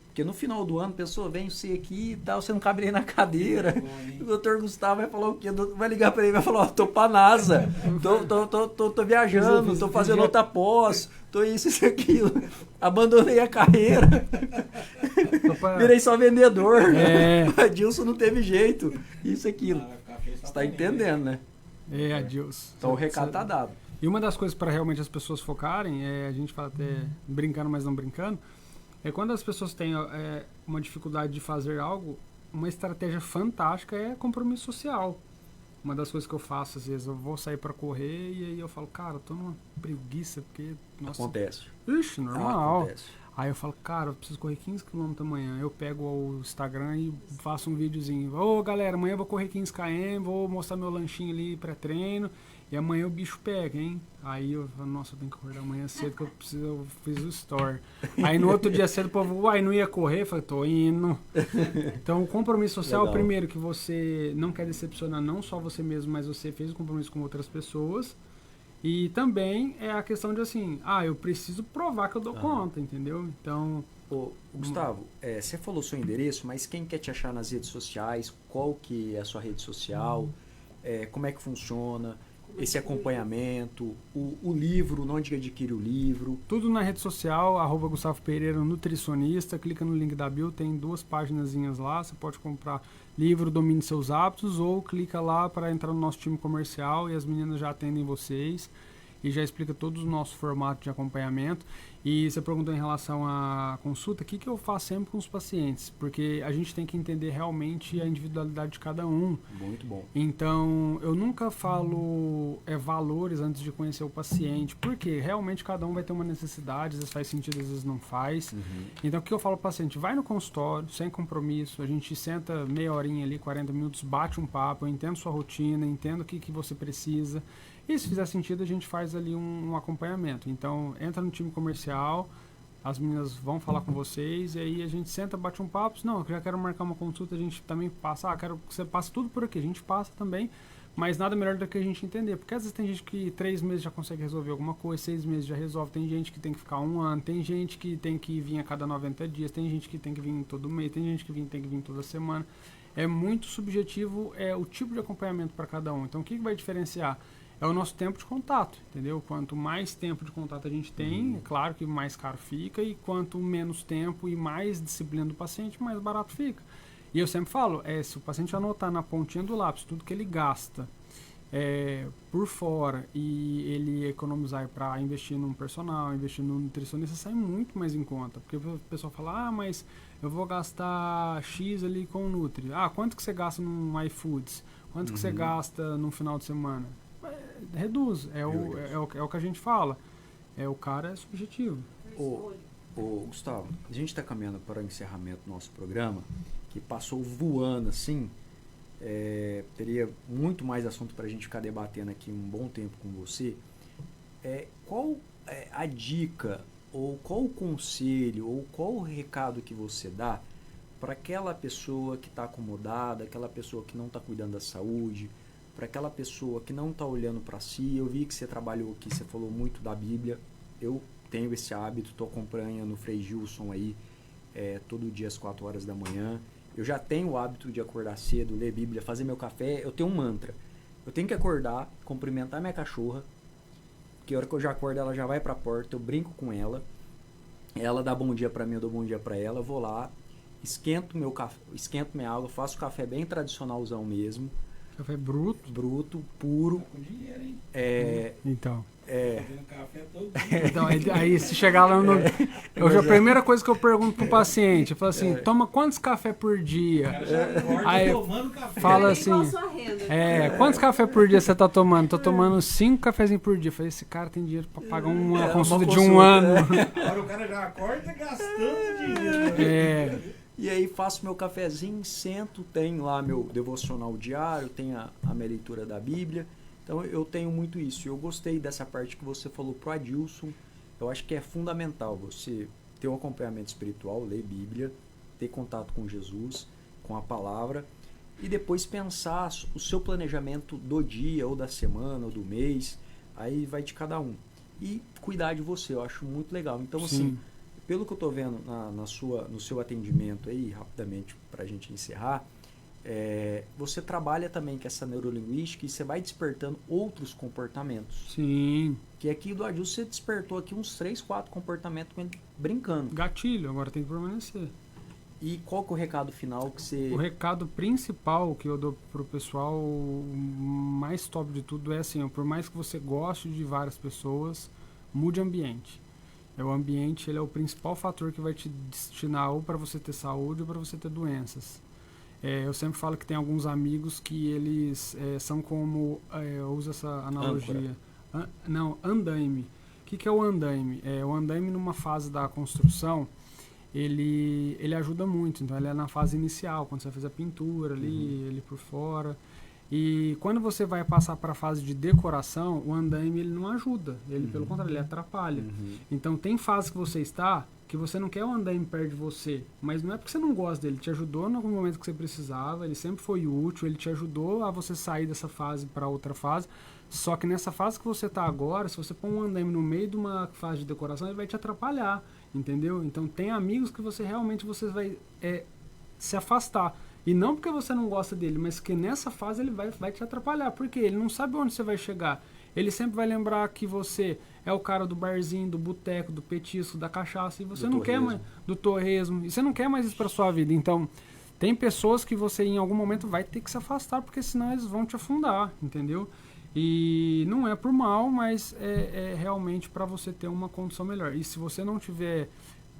Porque no final do ano, a pessoa vem você aqui e tal, você não cabe nem na cadeira. O doutor Gustavo vai falar o quê? Vai ligar para ele e vai falar, tô pra NASA, tô viajando, tô fazendo outra pós, tô isso, aquilo. Abandonei a carreira. Virei só vendedor. O Adilson não teve jeito. Isso, aquilo. Você tá entendendo, né? Adilson. Então o recado tá dado. E uma das coisas para realmente as pessoas focarem, a gente fala até brincando, mas não brincando, é quando as pessoas têm uma dificuldade de fazer algo, uma estratégia fantástica é compromisso social. Uma das coisas que eu faço, às vezes, eu vou sair para correr e aí eu falo, cara, eu tô numa preguiça, porque... Nossa, acontece. Ixi, normal. Acontece. Aí eu falo, cara, eu preciso correr 15 km amanhã. Eu pego o Instagram e faço um videozinho. Galera, amanhã eu vou correr 15 km, vou mostrar meu lanchinho ali pré-treino. E amanhã o bicho pega, hein? Aí eu falo, nossa, eu tenho que acordar amanhã cedo que eu fiz o story. Aí no outro dia cedo o povo, não ia correr? Eu falei, tô indo. Então o compromisso social é o primeiro, que você não quer decepcionar não só você mesmo, mas você fez um compromisso com outras pessoas. E também é a questão de assim, eu preciso provar que eu dou conta, entendeu? Então... Gustavo, você falou seu endereço, mas quem quer te achar nas redes sociais? Qual que é a sua rede social? Como é que funciona? Esse acompanhamento, o livro, onde adquire o livro? Tudo na rede social, @Gustavo Pereira Nutricionista, clica no link da bio, tem 2 paginazinhas lá, você pode comprar livro Domine Seus Hábitos ou clica lá para entrar no nosso time comercial e as meninas já atendem vocês e já explica todo o nosso formato de acompanhamento. E você perguntou em relação à consulta, o que eu faço sempre com os pacientes? Porque a gente tem que entender realmente a individualidade de cada um. Muito bom. Então, eu nunca falo valores antes de conhecer o paciente, porque realmente cada um vai ter uma necessidade, às vezes faz sentido, às vezes não faz. Então, o que eu falo para o paciente? Vai no consultório, sem compromisso, a gente senta meia horinha ali, 40 minutos, bate um papo, eu entendo sua rotina, entendo o que você precisa. E se fizer sentido, a gente faz ali um acompanhamento. Então, entra no time comercial, as meninas vão falar com vocês, e aí a gente senta, bate um papo. Não, eu já quero marcar uma consulta, a gente também passa. Quero que você passe tudo por aqui. A gente passa também, mas nada melhor do que a gente entender. Porque às vezes tem gente que 3 meses já consegue resolver alguma coisa, 6 meses já resolve. Tem gente que tem que ficar 1 ano, tem gente que tem que vir a cada 90 dias, tem gente que tem que vir todo mês, tem gente que tem que vir toda semana. É muito subjetivo o tipo de acompanhamento para cada um. Então, o que vai diferenciar? É o nosso tempo de contato, entendeu? Quanto mais tempo de contato a gente tem, é claro que mais caro fica, e quanto menos tempo e mais disciplina do paciente, mais barato fica. E eu sempre falo, se o paciente anotar na pontinha do lápis tudo que ele gasta por fora e ele economizar para investir num personal, investir num nutricionista, sai muito mais em conta. Porque o pessoal fala, mas eu vou gastar X ali com o Nutri. Quanto que você gasta num iFoods? Quanto que você gasta no final de semana? Reduz, é o que a gente fala. O cara é subjetivo. Gustavo, a gente está caminhando para o encerramento do nosso programa, que passou voando assim. Teria muito mais assunto para a gente ficar debatendo aqui um bom tempo com você. Qual a dica, ou qual o conselho, ou qual o recado que você dá para aquela pessoa que está acomodada, aquela pessoa que não está cuidando da saúde, para aquela pessoa que não está olhando para si? Eu vi que você trabalhou aqui, você falou muito da Bíblia. Eu tenho esse hábito, estou acompanhando o Frei Gilson aí todo dia às 4 horas da manhã. Eu já tenho o hábito de acordar cedo, ler Bíblia, fazer meu café. Eu tenho um mantra. Eu tenho que acordar, cumprimentar minha cachorra, que a hora que eu já acordo ela já vai para a porta, eu brinco com ela. Ela dá bom dia para mim, eu dou bom dia para ela. Eu vou lá, esquento minha água, faço o café bem tradicionalzão mesmo. Café bruto? Bruto, puro. Com dinheiro, hein? Então. Fazendo café todo dia. Então, aí se chegar lá no... a primeira coisa que eu pergunto pro paciente, eu falo assim, toma quantos café por dia? Aí tomando café. fala Qual assim, a sua renda? quantos café por dia você tá tomando? Tô tomando 5 cafezinhos por dia. Eu falei, esse cara tem dinheiro pra pagar uma consulta de um ano. Agora o cara já acorda gastando dinheiro. E aí faço meu cafezinho, sento, tenho lá meu devocional diário, tenho a minha leitura da Bíblia. Então eu tenho muito isso. Eu gostei dessa parte que você falou pro Adilson. Eu acho que é fundamental você ter um acompanhamento espiritual, ler Bíblia, ter contato com Jesus, com a palavra, e depois pensar o seu planejamento do dia, ou da semana, ou do mês. Aí vai de cada um. E cuidar de você, eu acho muito legal. Então, assim, pelo que eu estou vendo no seu atendimento aí, rapidamente, para a gente encerrar, você trabalha também com essa neurolinguística e você vai despertando outros comportamentos. Sim. Que aqui do Adilson você despertou aqui uns 3, 4 comportamentos brincando. Gatilho, agora tem que permanecer. E qual que é o recado final que você... O recado principal que eu dou pro pessoal, mais top de tudo, é assim, por mais que você goste de várias pessoas, mude ambiente. O ambiente, ele é o principal fator que vai te destinar ou para você ter saúde ou para você ter doenças. Eu sempre falo que tem alguns amigos que eles são como, eu uso essa analogia, andaime. O que é o andaime? O andaime, numa fase da construção, ele ajuda muito. Então ele é na fase inicial, quando você vai fazer a pintura ali, ele por fora. E quando você vai passar para a fase de decoração, o andaime ele não ajuda, ele pelo contrário, ele atrapalha. Então tem fase que você está, que você não quer o andaime perto de você, mas não é porque você não gosta dele, ele te ajudou no momento que você precisava, ele sempre foi útil, ele te ajudou a você sair dessa fase para outra fase, só que nessa fase que você está agora, se você pôr um andaime no meio de uma fase de decoração, ele vai te atrapalhar, entendeu? Então tem amigos que você realmente vai se afastar. E não porque você não gosta dele, mas que nessa fase ele vai te atrapalhar. Porque ele não sabe onde você vai chegar. Ele sempre vai lembrar que você é o cara do barzinho, do boteco, do petisco, da cachaça. E você não quer mais do torresmo. E você não quer mais isso pra sua vida. Então, tem pessoas que você em algum momento vai ter que se afastar, porque senão eles vão te afundar, entendeu? E não é por mal, mas é realmente para você ter uma condição melhor. E se você não tiver...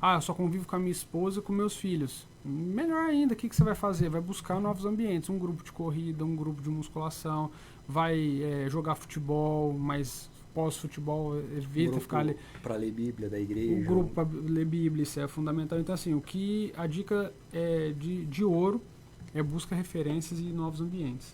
eu só convivo com a minha esposa e com meus filhos. Melhor ainda, o que você vai fazer? Vai buscar novos ambientes, um grupo de corrida, um grupo de musculação, vai jogar futebol, mas pós-futebol evita ficar ali. Para ler Bíblia da igreja. Um grupo para ler Bíblia, isso é fundamental. Então, assim, a dica de ouro é busca referências e novos ambientes.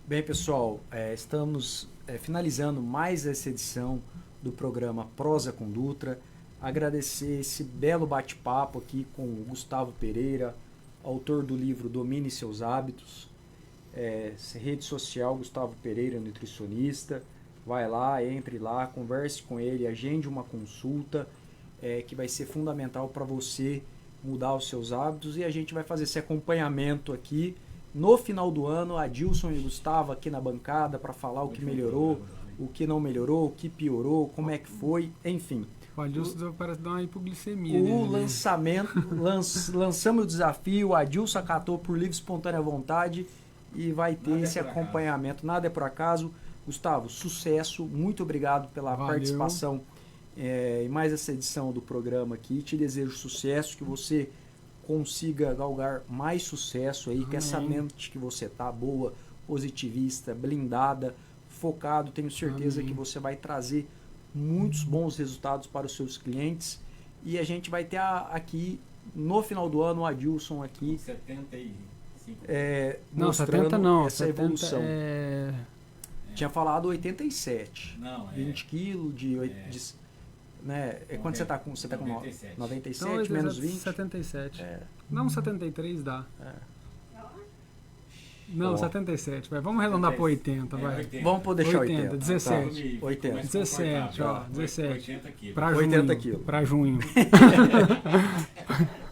Bem, pessoal, estamos finalizando mais essa edição do programa Prosa com Dutra. Agradecer esse belo bate-papo aqui com o Gustavo Pereira, autor do livro Domine Seus Hábitos. Rede social Gustavo Pereira, nutricionista. Vai lá, entre lá, converse com ele, agende uma consulta que vai ser fundamental para você mudar os seus hábitos. E a gente vai fazer esse acompanhamento aqui no final do ano. Adilson e Gustavo aqui na bancada para falar o que melhorou, o que não melhorou, o que piorou, como é que foi, enfim. O Adilson parece dar uma hipoglicemia. O lançamento, lançamos o desafio, o Adilson acatou por livre e espontânea vontade e vai ter esse acompanhamento. Nada é por acaso. Gustavo, sucesso, muito obrigado pela participação em mais essa edição do programa aqui. Te desejo sucesso, que você consiga galgar mais sucesso aí, que essa mente que você tá boa, positivista, blindada, focado, tenho certeza que você vai trazer muitos bons resultados para os seus clientes. E a gente vai ter aqui no final do ano o Adilson aqui 75 não, 70 não, essa 70 evolução. Tinha falado 87. Não, 20 quilos né? Quando você tá com 97 então, menos 20? 77. Não, 73 dá. Não, 77, vai. Vamos arredondar para 80, vai. 80. Vamos deixar 80. 17. Tá. 80. 17, ó, 17. Para 80 quilos. Para junho.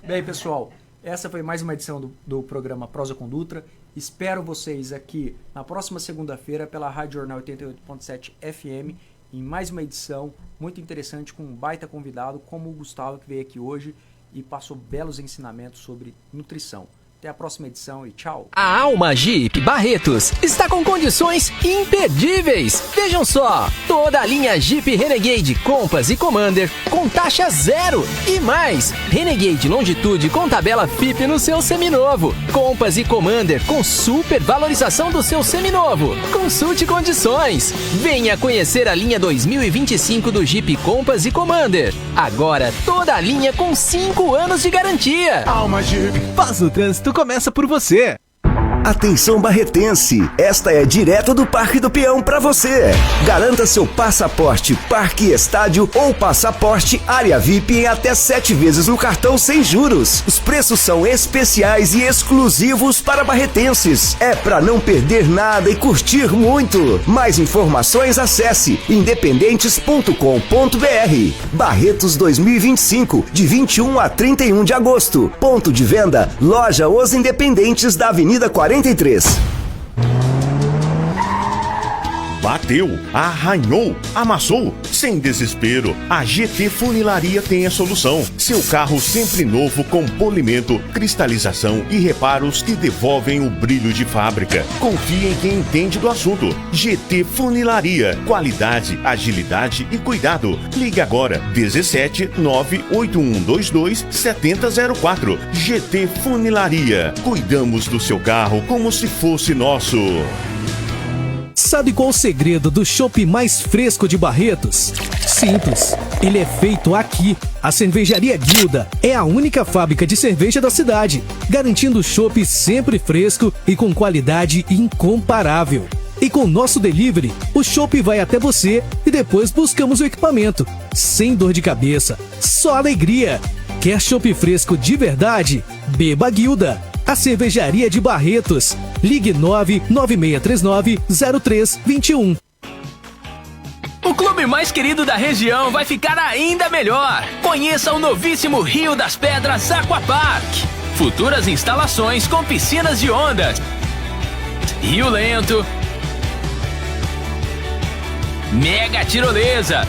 Bem, pessoal, essa foi mais uma edição do programa Prosa com Dutra. Espero vocês aqui na próxima segunda-feira pela Rádio Jornal 88.7 FM em mais uma edição muito interessante com um baita convidado como o Gustavo, que veio aqui hoje e passou belos ensinamentos sobre nutrição. Até a próxima edição e tchau. A Alma Jeep Barretos está com condições imperdíveis. Vejam só, toda a linha Jeep Renegade Compass e Commander com taxa zero e mais. Renegade Longitude com tabela FIP no seu seminovo. Compass e Commander com super valorização do seu seminovo. Consulte condições. Venha conhecer a linha 2025 do Jeep Compass e Commander. Agora toda a linha com 5 anos de garantia. Alma Jeep, Paz no Trânsito começa por você. Atenção barretense, esta é direto do Parque do Peão para você. Garanta seu passaporte Parque Estádio ou passaporte Área VIP em até 7 vezes no cartão sem juros. Os preços são especiais e exclusivos para barretenses. É para não perder nada e curtir muito. Mais informações acesse independentes.com.br. Barretos 2025, de 21 a 31 de agosto. Ponto de venda, loja Os Independentes da Avenida 43. Bateu, arranhou, amassou? Sem desespero, a GT Funilaria tem a solução. Seu carro sempre novo com polimento, cristalização e reparos que devolvem o brilho de fábrica. Confie em quem entende do assunto. GT Funilaria, qualidade, agilidade e cuidado. Ligue agora, 17 98122 7004. GT Funilaria. Cuidamos do seu carro como se fosse nosso. Sabe qual o segredo do chopp mais fresco de Barretos? Simples. Ele é feito aqui. A Cervejaria Guilda é a única fábrica de cerveja da cidade, garantindo o chopp sempre fresco e com qualidade incomparável. E com o nosso delivery, o chopp vai até você e depois buscamos o equipamento. Sem dor de cabeça, só alegria. Quer chopp fresco de verdade? Beba Guilda. A Cervejaria de Barretos. Ligue 99639-0321. O clube mais querido da região vai ficar ainda melhor. Conheça o novíssimo Rio das Pedras Aquapark. Futuras instalações com piscinas de ondas, rio lento, mega tirolesa,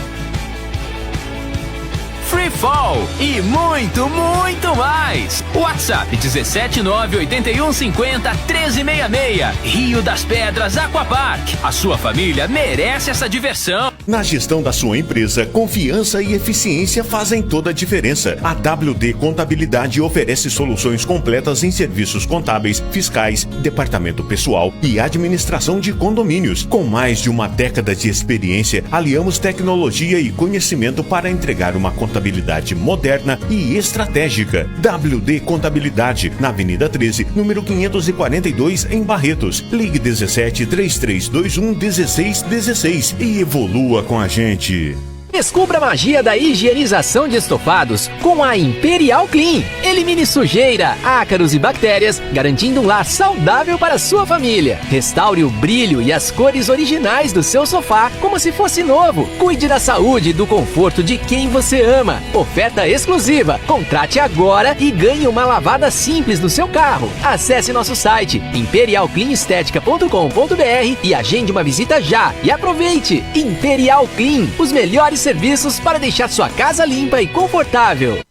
free fall e muito, muito mais. WhatsApp 17981501366. Rio das Pedras Aquapark. A sua família merece essa diversão. Na gestão da sua empresa, confiança e eficiência fazem toda a diferença. A WD Contabilidade oferece soluções completas em serviços contábeis, fiscais, departamento pessoal e administração de condomínios. Com mais de uma década de experiência, aliamos tecnologia e conhecimento para entregar uma contabilidade moderna e estratégica. WD Contabilidade, na Avenida 13, número 542, em Barretos. Ligue 17 3321 1616 e evolua com a gente. Descubra a magia da higienização de estofados com a Imperial Clean. Elimine sujeira, ácaros e bactérias, garantindo um lar saudável para a sua família. Restaure o brilho e as cores originais do seu sofá como se fosse novo. Cuide da saúde e do conforto de quem você ama. Oferta exclusiva. Contrate agora e ganhe uma lavada simples no seu carro. Acesse nosso site imperialcleanestetica.com.br e agende uma visita já. E aproveite! Imperial Clean, os melhores serviços para deixar sua casa limpa e confortável.